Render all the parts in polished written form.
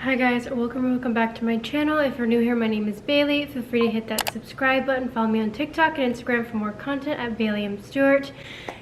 Hi guys, welcome back to my channel. If you're new here, my name is Bailey. Feel free to hit that subscribe button. Follow me on TikTok and Instagram for more content at Stewart.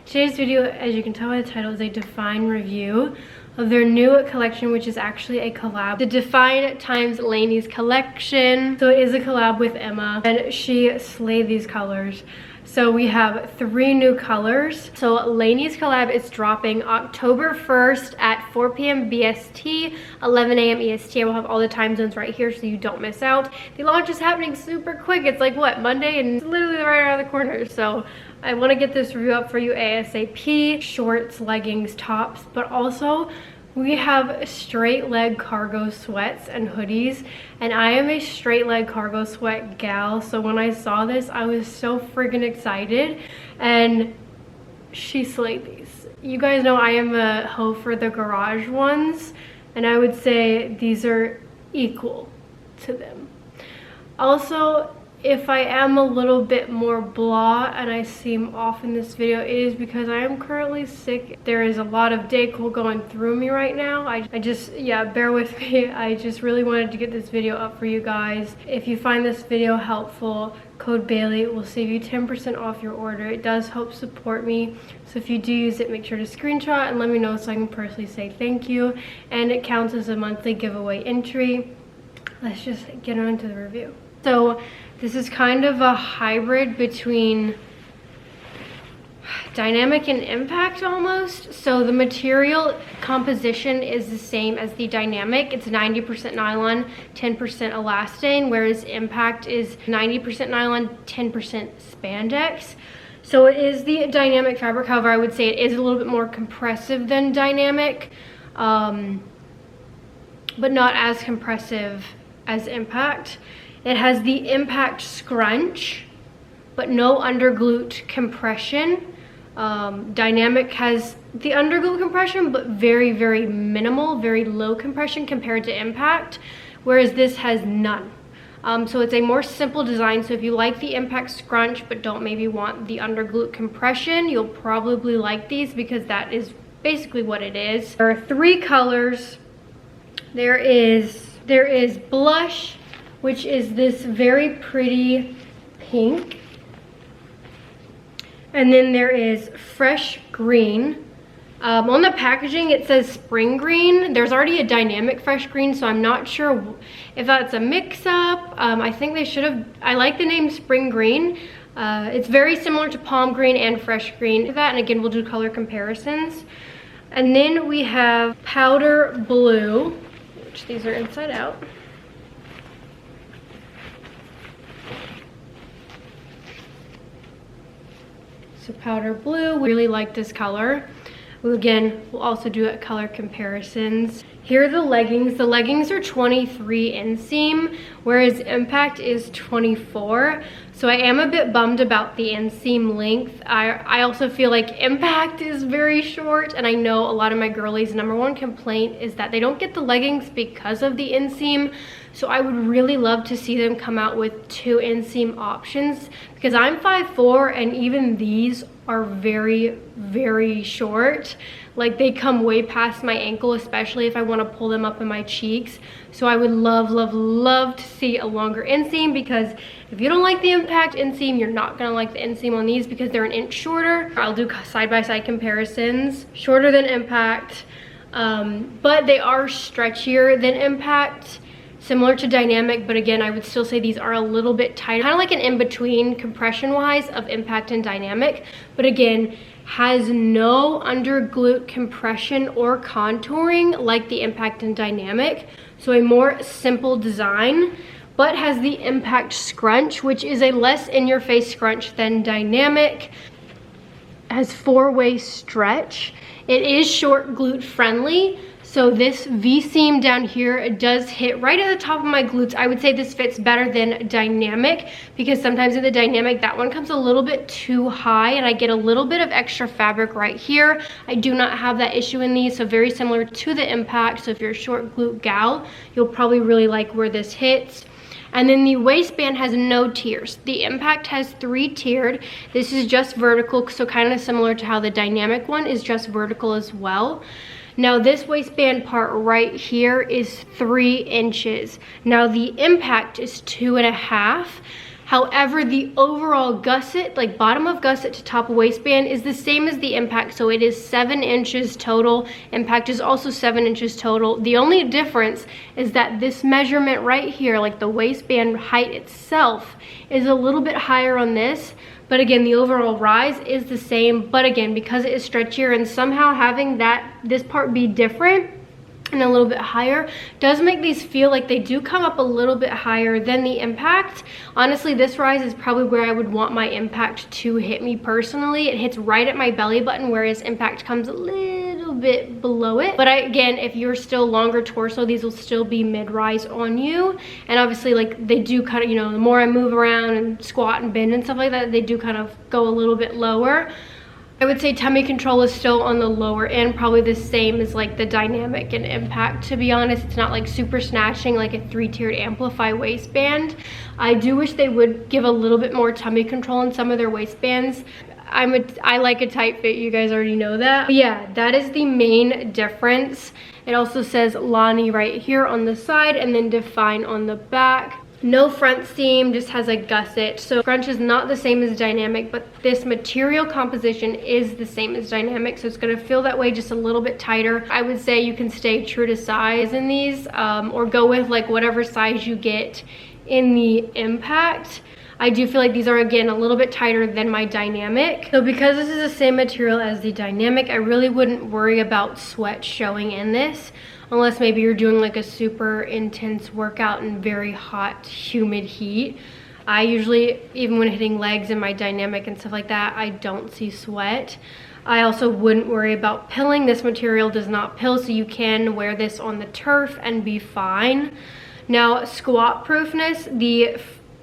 Today's video, as you can tell by the title, is a DFYNE review of their new collection, which is actually a collab. The DFYNE X Layni's collection. So it is a collab with Emma, and she slayed these colors. So we have 3 new colors. So LANYI's collab is dropping October 1st at 4 p.m. BST, 11 a.m. EST. I will have all the time zones right here so you don't miss out. The launch is happening super quick. It's like, what, Monday? And it's literally right around the corner. So I want to get this review up for you ASAP. Shorts, leggings, tops, but also we have straight leg cargo sweats and hoodies, and I am a straight leg cargo sweat gal, so when I saw this I was so friggin' excited, and she slayed these. You guys know I am a hoe for the garage ones, and I would say these are equal to them. Also, if I am a little bit more blah and I seem off in this video, it is because I am currently sick. There is a lot of Dayquil going through me right now. I just, yeah, bear with me. I just really wanted to get this video up for you guys. If you find this video helpful, code Bailey will save you 10% off your order. It does help support me. So if you do use it, make sure to screenshot and let me know so I can personally say thank you. And it counts as a monthly giveaway entry. Let's just get on to the review. So this is kind of a hybrid between dynamic and impact almost. So the material composition is the same as the dynamic. It's 90% nylon, 10% elastane, whereas impact is 90% nylon, 10% spandex. So it is the dynamic fabric. However, I would say it is a little bit more compressive than dynamic, but not as compressive as impact. It has the impact scrunch, but no underglute compression. Dynamic has the underglute compression, but very, very minimal, very low compression compared to impact, whereas this has none. So it's a more simple design. So if you like the impact scrunch, but don't maybe want the underglute compression, you'll probably like these because that is basically what it is. There are 3 colors. There is blush, which is this very pretty pink. And then there is fresh green. On the packaging it says spring green. There's already a dynamic fresh green, so I'm not sure if that's a mix-up. I think they should have, I like the name spring green. It's very similar to palm green and fresh green. And again, we'll do color comparisons. And then we have powder blue, which these are inside out. Powder blue, we really like this color. Again, we'll also do color comparisons. Here are the leggings. The leggings are 23 inseam, whereas impact is 24. So I am a bit bummed about the inseam length. I also feel like impact is very short, and I know a lot of my girlies' #1 complaint is that they don't get the leggings because of the inseam. So I would really love to see them come out with 2 inseam options, because I'm 5'4", and even these are very, very short. Like, they come way past my ankle, especially if I want to pull them up in my cheeks. So I would love, love, love to see a longer inseam, because if you don't like the impact inseam, you're not gonna like the inseam on these because they're an inch shorter. I'll do side-by-side comparisons. Shorter than impact, but they are stretchier than impact. Similar to dynamic, but again, I would still say these are a little bit tighter, kind of like an in-between compression-wise of impact and dynamic, but again, has no underglute compression or contouring like the impact and dynamic. So a more simple design, but has the impact scrunch, which is a less in-your-face scrunch than dynamic. Has 4-way stretch. It is short glute friendly. So this V-seam down here does hit right at the top of my glutes. I would say this fits better than dynamic, because sometimes in the dynamic, that one comes a little bit too high and I get a little bit of extra fabric right here. I do not have that issue in these, so very similar to the impact. So if you're a short glute gal, you'll probably really like where this hits. And then the waistband has no tiers. The impact has 3 tiered. This is just vertical, so kind of similar to how the dynamic one is just vertical as well. Now this waistband part right here is 3 inches. Now the impact is 2.5. However, the overall gusset, like bottom of gusset to top of waistband, is the same as the impact. So it is 7 inches total. Impact is also 7 inches total. The only difference is that this measurement right here, like the waistband height itself, is a little bit higher on this. But again, the overall rise is the same. But again, because it is stretchier and somehow having this part be different and a little bit higher does make these feel like they do come up a little bit higher than the impact. Honestly, this rise is probably where I would want my impact to hit me personally. It hits right at my belly button, whereas impact comes a little bit below it. But again, if you're still longer torso, these will still be mid-rise on you. And obviously, like, they do kind of, you know, the more I move around and squat and bend and stuff like that, they do kind of go a little bit lower. I would say tummy control is still on the lower end, probably the same as like the dynamic and impact. To be honest, it's not like super snatching like a 3-tiered amplify waistband. I do wish they would give a little bit more tummy control in some of their waistbands. I like a tight fit, you guys already know that. But yeah, that is the main difference. It also says LANYI right here on the side and then DFYNE on the back. No front seam, just has a gusset. So scrunch is not the same as dynamic, but this material composition is the same as dynamic, so it's gonna feel that way, just a little bit tighter. I would say you can stay true to size in these, or go with like whatever size you get in the impact. I do feel like these are, again, a little bit tighter than my dynamic. So because this is the same material as the dynamic, I really wouldn't worry about sweat showing in this, unless maybe you're doing like a super intense workout in very hot, humid heat. I usually, even when hitting legs in my dynamic and stuff like that, I don't see sweat. I also wouldn't worry about pilling. This material does not pill, so you can wear this on the turf and be fine. Now, squat proofness, the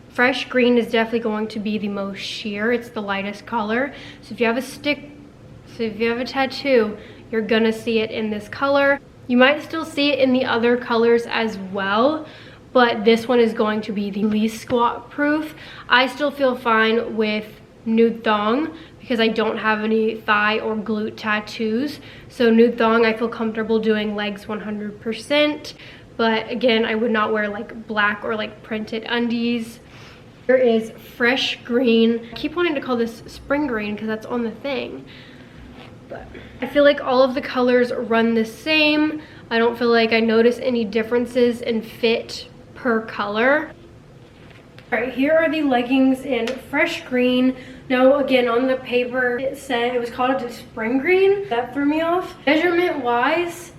fresh green is definitely going to be the most sheer. It's the lightest color. So if you have a tattoo, you're gonna see it in this color. You might still see it in the other colors as well, but this one is going to be the least squat proof. I still feel fine with nude thong because I don't have any thigh or glute tattoos. So nude thong, I feel comfortable doing legs 100%. But again, I would not wear like black or like printed undies. Here is fresh green. I keep wanting to call this spring green because that's on the thing. But I feel like all of the colors run the same. I don't feel like I notice any differences in fit per color. All right, here are the leggings in fresh green. Now, again, on the paper, it said it was called a spring green. That threw me off. Measurement wise,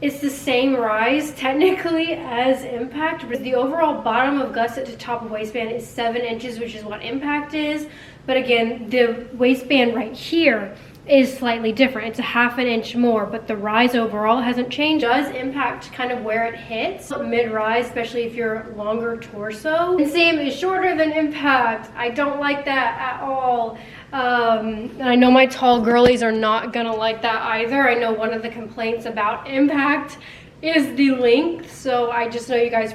it's the same rise technically as impact, but the overall bottom of gusset to top of waistband is 7 inches, which is what impact is. But again, the waistband right here is slightly different. It's a ½ an inch more, but the rise overall hasn't changed. It does impact kind of where it hits. Mid-rise, especially if you're longer torso. Inseam is shorter than impact. I don't like that at all. And I know my tall girlies are not gonna like that either. I know one of the complaints about impact is the length. So I just know you guys,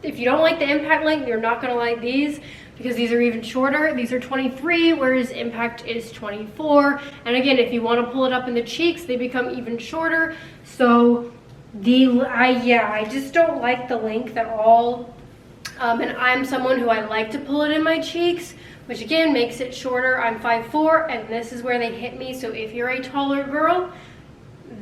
if you don't like the impact length, you're not gonna like these, because these are even shorter. These are 23, whereas impact is 24. And again, if you want to pull it up in the cheeks, they become even shorter. So I just don't like the length at all. And I'm someone who I like to pull it in my cheeks, which again makes it shorter. I'm 5'4", and this is where they hit me. So if you're a taller girl,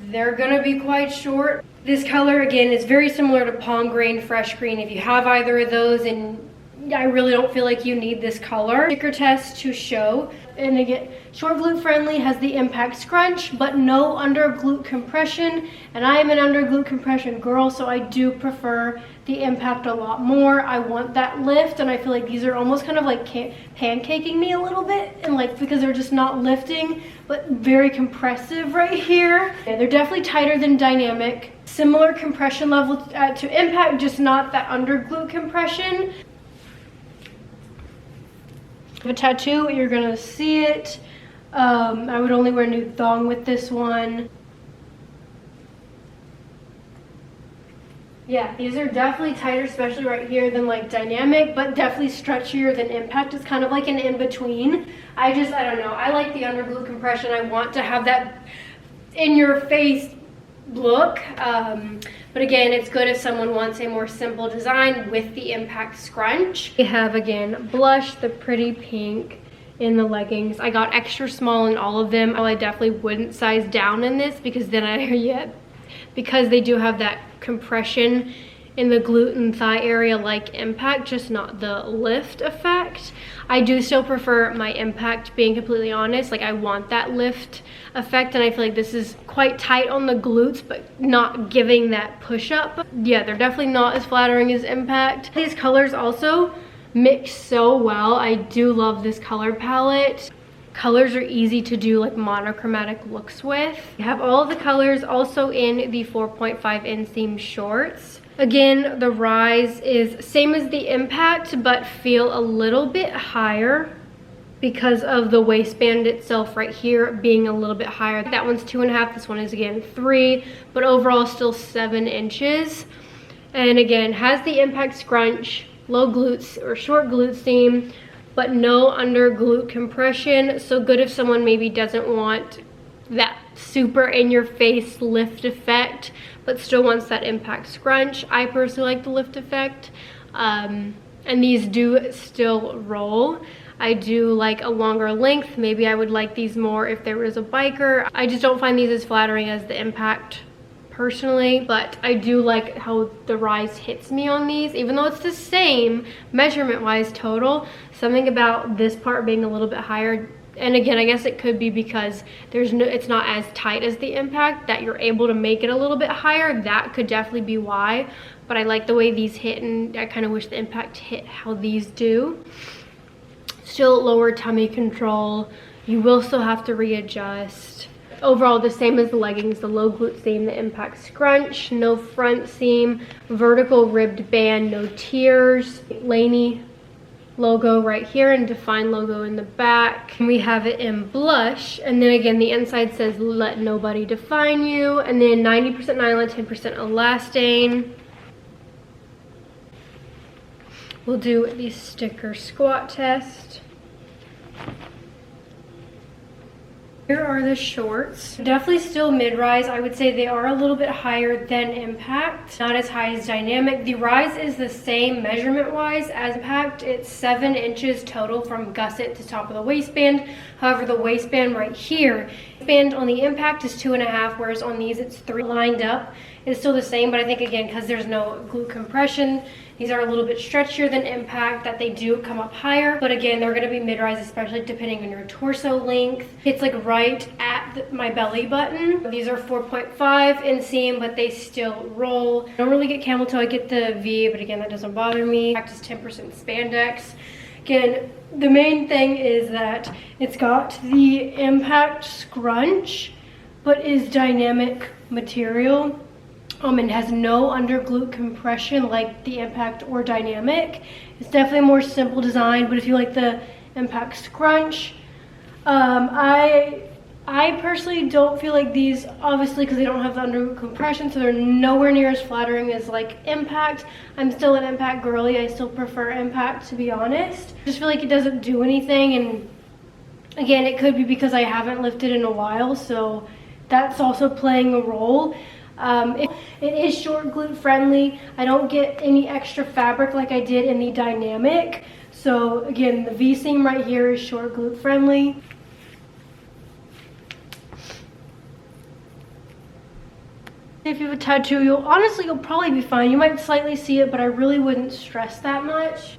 they're gonna be quite short. This color again is very similar to palm green, fresh green. If you have either of those, and I really don't feel like you need this color. Sticker test to show. And again, short glute friendly, has the impact scrunch, but no under glute compression. And I am an under glute compression girl, so I do prefer the impact a lot more. I want that lift, and I feel like these are almost kind of like pancaking me a little bit, and like because they're just not lifting, but very compressive right here. Yeah, they're definitely tighter than dynamic. Similar compression level to impact, just not that under glute compression. A tattoo, you're gonna see it. I would only wear nude thong with this one. Yeah, these are definitely tighter, especially right here, than like dynamic, but definitely stretchier than impact. It's kind of like an in-between. I don't know. I like the under glute compression. I want to have that in your face look. But again, it's good if someone wants a more simple design with the impact scrunch. We have, again, blush, the pretty pink in the leggings. I got extra small in all of them. I definitely wouldn't size down in this because then because they do have that compression in the glute and thigh area like impact, just not the lift effect. I do still prefer my impact, being completely honest. Like, I want that lift effect, and I feel like this is quite tight on the glutes but not giving that push up. Yeah, they're definitely not as flattering as impact. These colors also mix so well. I do love this color palette. Colors are easy to do like monochromatic looks with. You have all of the colors also in the 4.5 inseam shorts. Again, the rise is same as the impact, but feel a little bit higher because of the waistband itself right here being a little bit higher. That one's 2.5, this one is again 3, but overall still 7 inches. And again, has the impact scrunch, low glutes or short glute seam, but no under glute compression. So good if someone maybe doesn't want that super in your face lift effect, but still wants that impact scrunch. I personally like the lift effect, and these do still roll. I do like a longer length. Maybe I would like these more if there was a biker. I just don't find these as flattering as the impact personally, but I do like how the rise hits me on these, even though it's the same measurement wise total. Something about this part being a little bit higher, and again, I guess it could be because it's not as tight as the impact, that you're able to make it a little bit higher. That could definitely be why, but I like the way these hit, and I kind of wish the impact hit how these do. Still lower tummy control. You will still have to readjust. Overall, the same as the leggings, the low glute seam, the impact scrunch, no front seam, vertical ribbed band, no tiers, LANYI logo right here and DFYNE logo in the back. We have it in blush, and then again the inside says let nobody define you, and then 90% nylon, 10% elastane. We'll do the sticker squat test. Here are the shorts. Definitely still mid-rise. I would say they are a little bit higher than impact, not as high as dynamic. The rise is the same measurement-wise as impact. It's 7 inches total from gusset to top of the waistband. However, the waistband right here, band on the impact is 2.5, whereas on these it's 3. Lined up is still the same, but I think again, because there's no glute compression, these are a little bit stretchier than impact, that they do come up higher. But again, they're gonna be mid-rise, especially depending on your torso length. It's like right at my belly button. These are 4.5 inseam, but they still roll. I don't really get camel toe, I get the V, but again, that doesn't bother me. Impact is 10% spandex. Again, the main thing is that it's got the impact scrunch, but is dynamic material. And has no under glute compression like the impact or dynamic. It's definitely a more simple design, but if you like the impact scrunch, I personally don't feel like these, obviously because they don't have the under glute compression, so they're nowhere near as flattering as like impact. I'm still an impact girly. I still prefer impact, to be honest. I just feel like it doesn't do anything, and again, it could be because I haven't lifted in a while, so that's also playing a role. It is short glute friendly. I don't get any extra fabric like I did in the dynamic. So again, the V seam right here is short glute friendly. If you have a tattoo, you'll probably be fine. You might slightly see it, but I really wouldn't stress that much.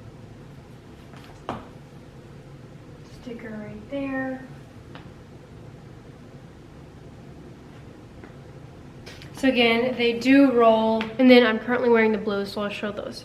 Sticker right there. So again, they do roll, and then I'm currently wearing the blue, so I'll show those.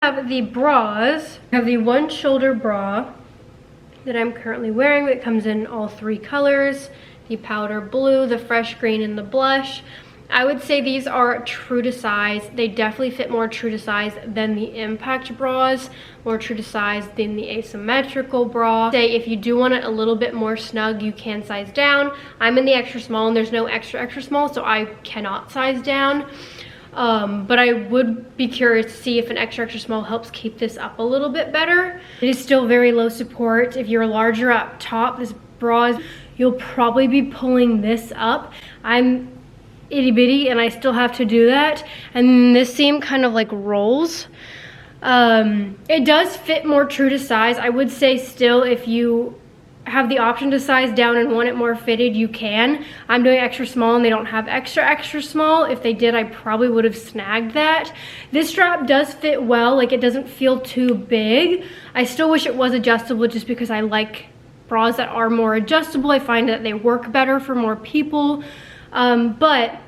I have the bras. I have the one shoulder bra that I'm currently wearing. It comes in all 3 colors. The powder blue, the fresh green, and the blush. I would say these are true to size. They definitely fit more true to size than the impact bras, more true to size than the asymmetrical bra. Say if you do want it a little bit more snug, you can size down. I'm in the extra small and there's no extra small, so I cannot size down. But I would be curious to see if an extra small helps keep this up a little bit better. It is still very low support. If you're larger up top, this bra, you'll probably be pulling this up. I'm itty bitty and I still have to do that, and this seam kind of like rolls. It does fit more true to size. I would say still, if you have the option to size down and want it more fitted, you can. I'm doing extra small and they don't have extra small. If they did, I probably would have snagged that. This strap does fit well, like it doesn't feel too big. I still wish it was adjustable just because I like bras that are more adjustable. I find that they work better for more people. But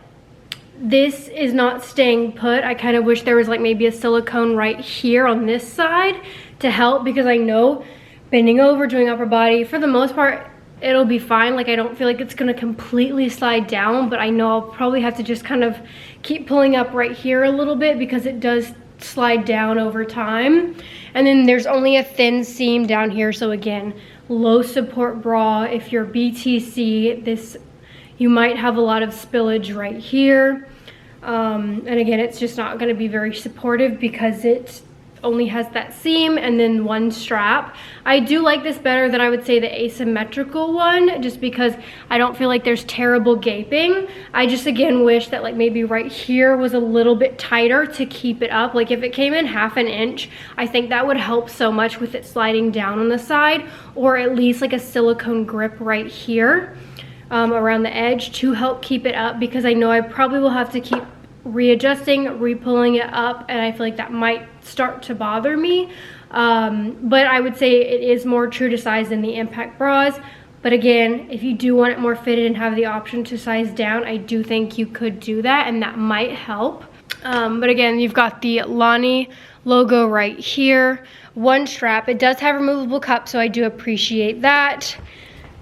this is not staying put. I kind of wish there was like maybe a silicone right here on this side to help, because I know bending over, doing upper body, for the most part, it'll be fine. Like I don't feel like it's gonna completely slide down, but I know I'll probably have to just kind of keep pulling up right here a little bit because it does slide down over time. And then there's only a thin seam down here. So again, low support bra. If you're BTC, this, you might have a lot of spillage right here. And again, it's just not gonna be very supportive because it only has that seam and then one strap. I do like this better than I would say the asymmetrical one, just because I don't feel like there's terrible gaping. I just again wish that like maybe right here was a little bit tighter to keep it up. Like if it came in ½ inch, I think that would help so much with it sliding down on the side, or at least like a silicone grip right here. Around the edge to help keep it up, because I know I probably will have to keep readjusting, re-pulling it up, and I feel like that might start to bother me. But I would say it is more true to size than the impact bras. But again, if you do want it more fitted and have the option to size down, I do think you could do that, and that might help. But again, you've got the LANYI logo right here, one strap. It does have removable cups, so I do appreciate that.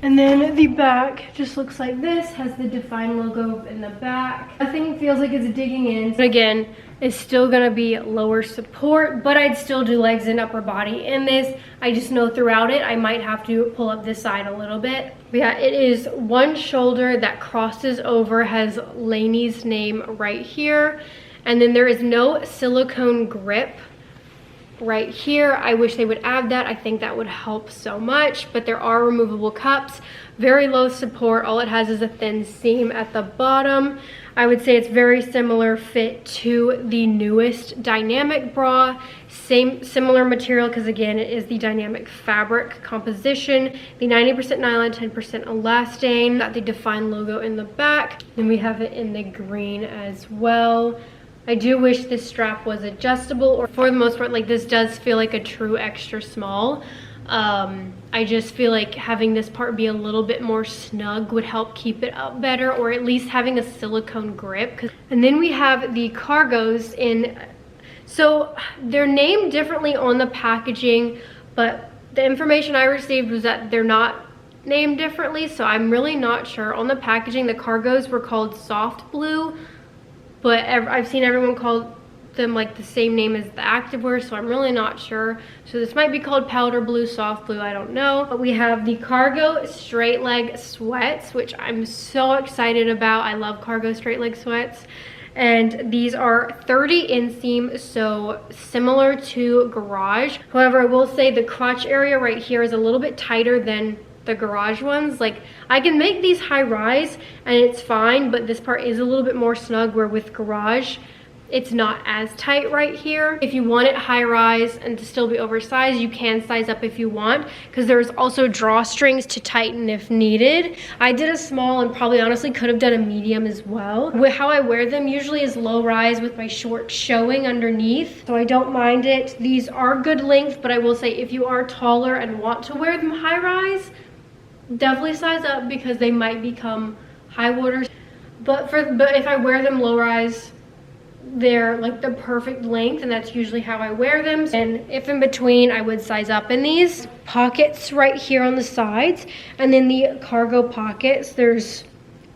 And then the back just looks like this, has the DFYNE logo in the back. Nothing feels like it's digging in. But again, it's still gonna be lower support, but I'd still do legs and upper body in this. I just know throughout it, I might have to pull up this side a little bit. But yeah, it is one shoulder that crosses over, has LANYI's name right here. And then there is no silicone grip right here. I wish they would add that. I think that would help so much, but there are removable cups, very low support. All it has is a thin seam at the bottom. I would say it's very similar fit to the newest dynamic bra, similar material, because again, it is the dynamic fabric composition, the 90% nylon, 10% elastane. Got the DFYNE logo in the back, and we have it in the green as well. I do wish this strap was adjustable, or for the most part, like this does feel like a true extra small. I just feel like having this part be a little bit more snug would help keep it up better, or at least having a silicone grip. And then we have the cargos in, so they're named differently on the packaging, but the information I received was that they're not named differently, so I'm really not sure. On the packaging, the cargos were called soft blue, but I've seen everyone call them like the same name as the activewear, so I'm really not sure. So this might be called powder blue, soft blue, I don't know. But we have the cargo straight leg sweats, which I'm so excited about. I love cargo straight leg sweats. And these are 30 inseam, so similar to Garage. However, I will say the crotch area right here is a little bit tighter than the Garage ones. Like I can make these high rise and it's fine, but this part is a little bit more snug, where with Garage it's not as tight right here. If you want it high rise and to still be oversized, you can size up if you want, because there's also drawstrings to tighten if needed. I did a small and probably honestly could have done a medium as well. How I wear them usually is low rise with my short showing underneath, so I don't mind it. These are good length, but I will say if you are taller and want to wear them high rise, definitely size up, because they might become high waters. But if I wear them low rise, they're like the perfect length, and that's usually how I wear them. And if in between, I would size up in these. Pockets right here on the sides, and then the cargo pockets, there's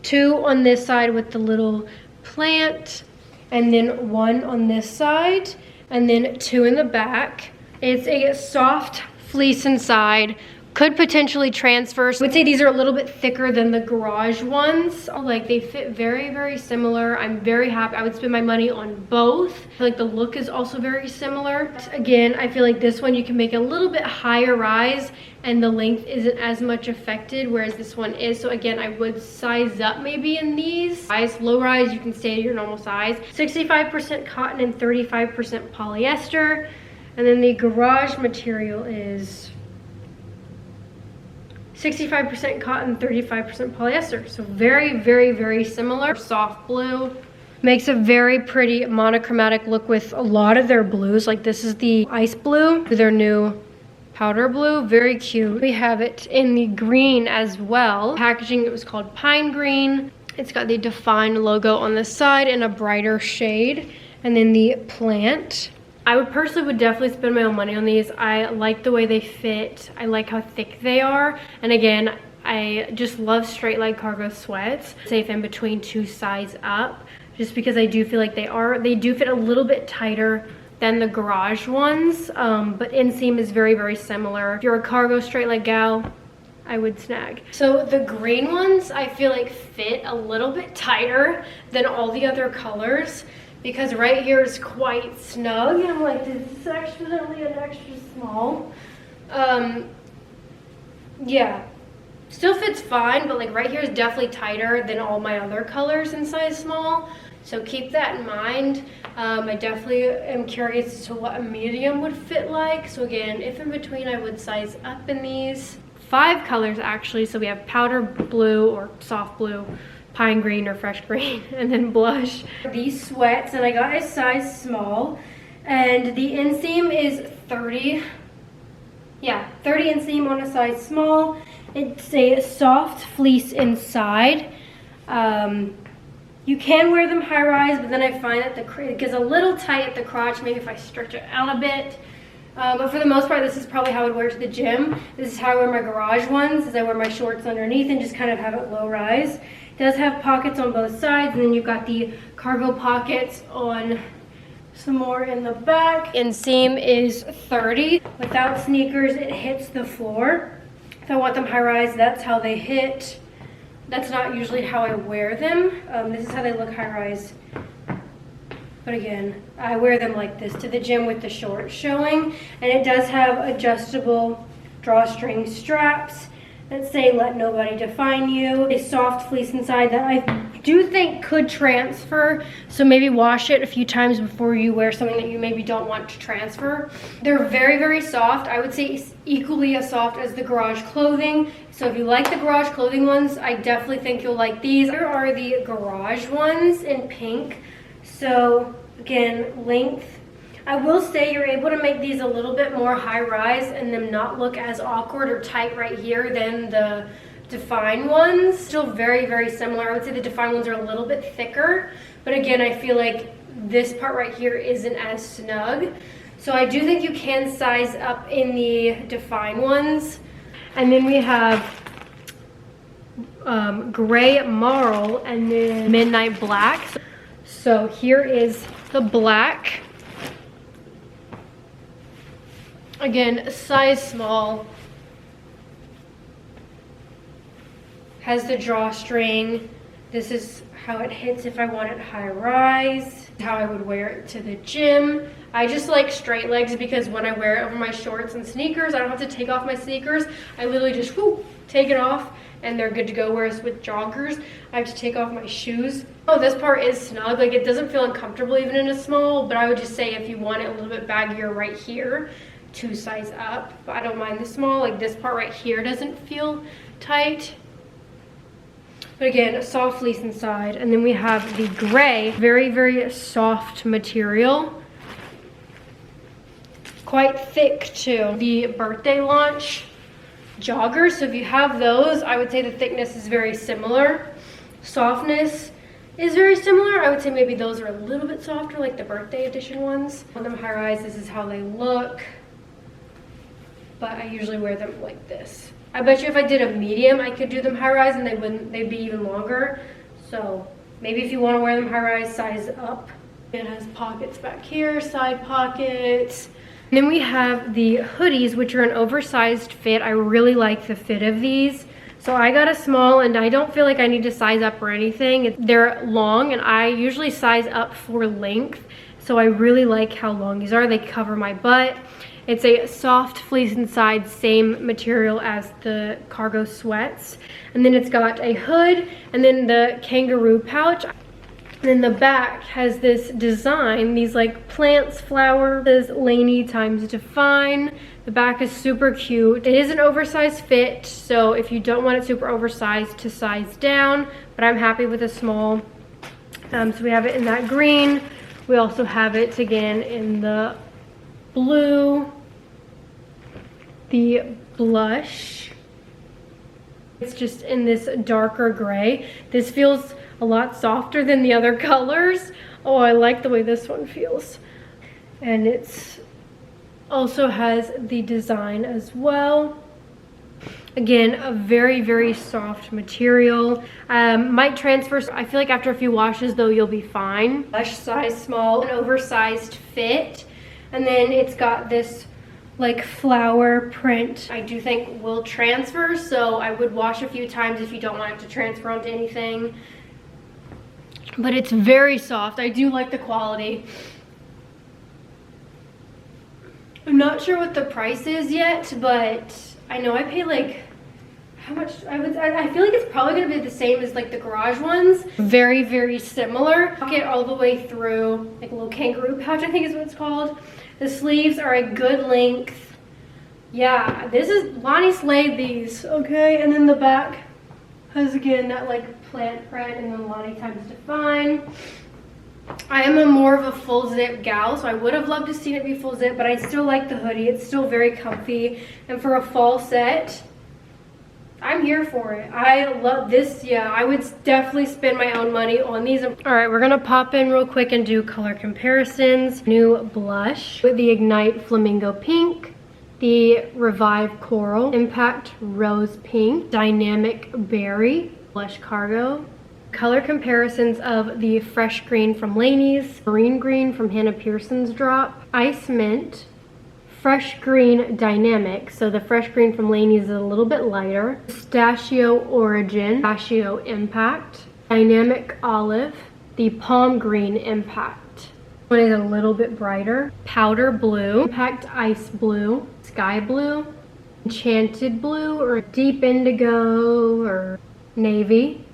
two on this side with the little plant, and then one on this side, and then two in the back. It's a soft fleece inside. Could potentially transfer. So I would say these are a little bit thicker than the garage ones. Like, they fit very, very similar. I'm very happy. I would spend my money on both. I feel like the look is also very similar. Again, I feel like this one you can make a little bit higher rise and the length isn't as much affected, whereas this one is. So again, I would size up maybe in these. Size low rise, you can stay at your normal size. 65% cotton and 35% polyester. And then the garage material is 65% cotton, 35% polyester. So very, very, very similar. Soft blue. Makes a very pretty monochromatic look with a lot of their blues. Like, this is the ice blue, their new powder blue. Very cute. We have it in the green as well. Packaging, it was called pine green. It's got the DFYNE logo on the side in a brighter shade. And then the plant. I would personally definitely spend my own money on these. I like the way they fit. I like how thick they are. And again, I just love straight leg cargo sweats. Safe in between two size up, just because I do feel like they do fit a little bit tighter than the garage ones. But inseam is very, very similar. If you're a cargo straight leg gal, I would snag. So the green ones I feel like fit a little bit tighter than all the other colors, because right here is quite snug. And I'm like, this is actually an extra small. Yeah, still fits fine, but like right here is definitely tighter than all my other colors in size small. So keep that in mind. I definitely am curious as to what a medium would fit like. So again, if in between, I would size up in these. 5 colors actually. So we have powder blue or soft blue, pine green or fresh green, and then blush. These sweats, and I got a size small, and the inseam is 30. Yeah, 30 inseam on a size small. It's a soft fleece inside. You can wear them high rise, but then I find that it gets a little tight at the crotch, maybe if I stretch it out a bit. But for the most part, this is probably how I would wear it to the gym. This is how I wear my garage ones, is I wear my shorts underneath and just kind of have it low rise. It does have pockets on both sides, and then you've got the cargo pockets on some more in the back. Inseam is 30. Without sneakers, it hits the floor. If I want them high rise, that's how they hit. That's not usually how I wear them. This is how they look high rise. But again, I wear them like this to the gym with the shorts showing. And it does have adjustable drawstring straps that say "Let nobody define you." A soft fleece inside that I do think could transfer. So maybe wash it a few times before you wear something that you maybe don't want to transfer. They're very, very soft. I would say equally as soft as the garage clothing. So if you like the garage clothing ones, I definitely think you'll like these. Here are the garage ones in pink. So again, length. I will say you're able to make these a little bit more high rise and them not look as awkward or tight right here than the DFYNE ones. Still very, very similar. I would say the DFYNE ones are a little bit thicker, but again, I feel like this part right here isn't as snug. So I do think you can size up in the DFYNE ones. And then we have gray marl and then midnight black. So here is the black. Again, size small. Has the drawstring. This is how it hits if I want it high rise. How I would wear it to the gym. I just like straight legs because when I wear it over my shorts and sneakers, I don't have to take off my sneakers. I literally just take it off and they're good to go. Whereas with joggers, I have to take off my shoes. Oh, this part is snug. Like, it doesn't feel uncomfortable even in a small, but I would just say if you want it a little bit baggier right here, to size up. But I don't mind the small. Like, this part right here doesn't feel tight. But again, a soft fleece inside. And then we have the gray, very, very soft material. Quite thick too. The birthday launch joggers. So if you have those, I would say the thickness is very similar. Softness is very similar. I would say maybe those are a little bit softer, like the birthday edition ones. On them high rise, this is how they look. But I usually wear them like this. I bet you if I did a medium, I could do them high rise and they'd be even longer. So Maybe if you want to wear them high-rise, size up. It has pockets back here, side pockets. And then we have the hoodies, which are an oversized fit. I really like the fit of these. So I got a small, and I don't feel like I need to size up or anything. They're long, and I usually size up for length. So I really like how long these are. They cover my butt. It's a soft fleece inside, same material as the cargo sweats. And then it's got a hood, and then the kangaroo pouch. And then the back has this design, these like plants, flowers, LANYI times DFYNE. The back is super cute. It is an oversized fit, so if you don't want it super oversized, to size down, but I'm happy with a small. So we have it in that green. We also have it again in the blue, the blush. It's just in this darker gray. This feels a lot softer than the other colors. Oh, I like the way this one feels. And it's also has the design as well. Again, a very, very soft material. Might transfer. I feel like after a few washes though, you'll be fine. Blush size small, an oversized fit. And then it's got this like flower print. I do think will transfer, so I would wash a few times if you don't want it to transfer onto anything. But it's very soft. I do like the quality. I'm not sure what the price is yet, but I know I paid like, how much? I feel like it's probably gonna be the same as like the Garage ones. Very, very similar. Pocket all the way through, like a little kangaroo pouch, I think is what it's called. The sleeves are a good length. Yeah, this is, Lonnie slayed these, okay? And then the back has again that like plant print, and then LANYI times DFYNE. I am a more of a full zip gal, so I would have loved to see it be full zip, but I still like the hoodie. It's still very comfy, and for a fall set, I'm here for it. I love this. Yeah, I would definitely spend my own money on these. All right, we're gonna pop in real quick and do color comparisons. New blush with the Ignite Flamingo Pink, the Revive Coral, Impact Rose Pink, Dynamic Berry, Blush Cargo. Color comparisons of the Fresh Green from LANYI's, Marine Green from Hannah Pearson's drop, Ice Mint, Fresh Green Dynamic. So the Fresh Green from LANYI's is a little bit lighter. Pistachio Origin, Pistachio Impact, Dynamic Olive, the Palm Green Impact. One is a little bit brighter. Powder Blue, Impact Ice Blue, Sky Blue, Enchanted Blue, or Deep Indigo, or Navy.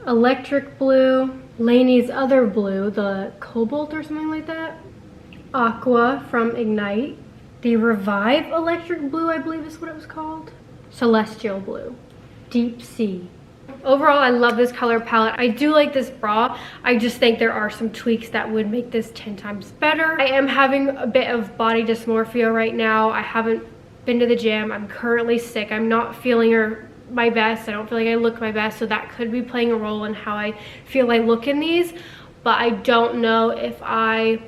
Electric Blue, LANYI's other blue, the Cobalt or something like that. Aqua from Ignite. The Revive Electric Blue, I believe is what it was called. Celestial Blue. Deep Sea. Overall, I love this color palette. I do like this bra. I just think there are some tweaks that would make this 10 times better. I am having a bit of body dysmorphia right now. I haven't been to the gym. I'm currently sick. I'm not feeling my best. I don't feel like I look my best, so that could be playing a role in how I feel I look in these. But I don't know if I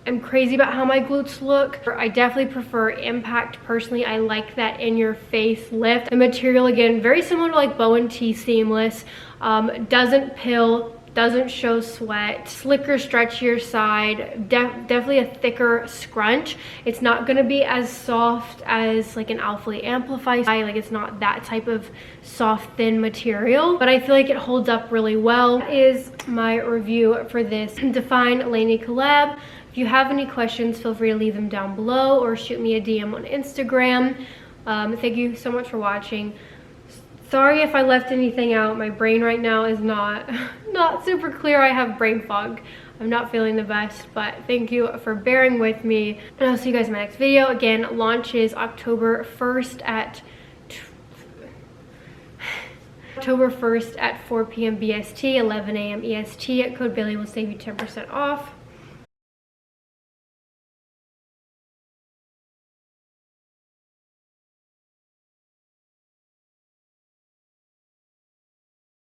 am crazy about how my glutes look. I definitely prefer Impact personally. I like that in your face lift. The material, again, very similar to like Bow & T seamless. Doesn't pill, doesn't show sweat, slicker, stretchier side, definitely a thicker scrunch. It's not gonna be as soft as like an Alphalete Amplify, like it's not that type of soft, thin material, but I feel like it holds up really well. That is my review for this DFYNE LANYI collab. If you have any questions, feel free to leave them down below or shoot me a DM on Instagram. Thank you so much for watching. Sorry if I left anything out. My brain right now is not super clear. I have brain fog. I'm not feeling the best, but thank you for bearing with me. And I'll see you guys in my next video. Again, launch is October 1st at 4 p.m. BST, 11 a.m. EST. Code Bailey will save you 10% off.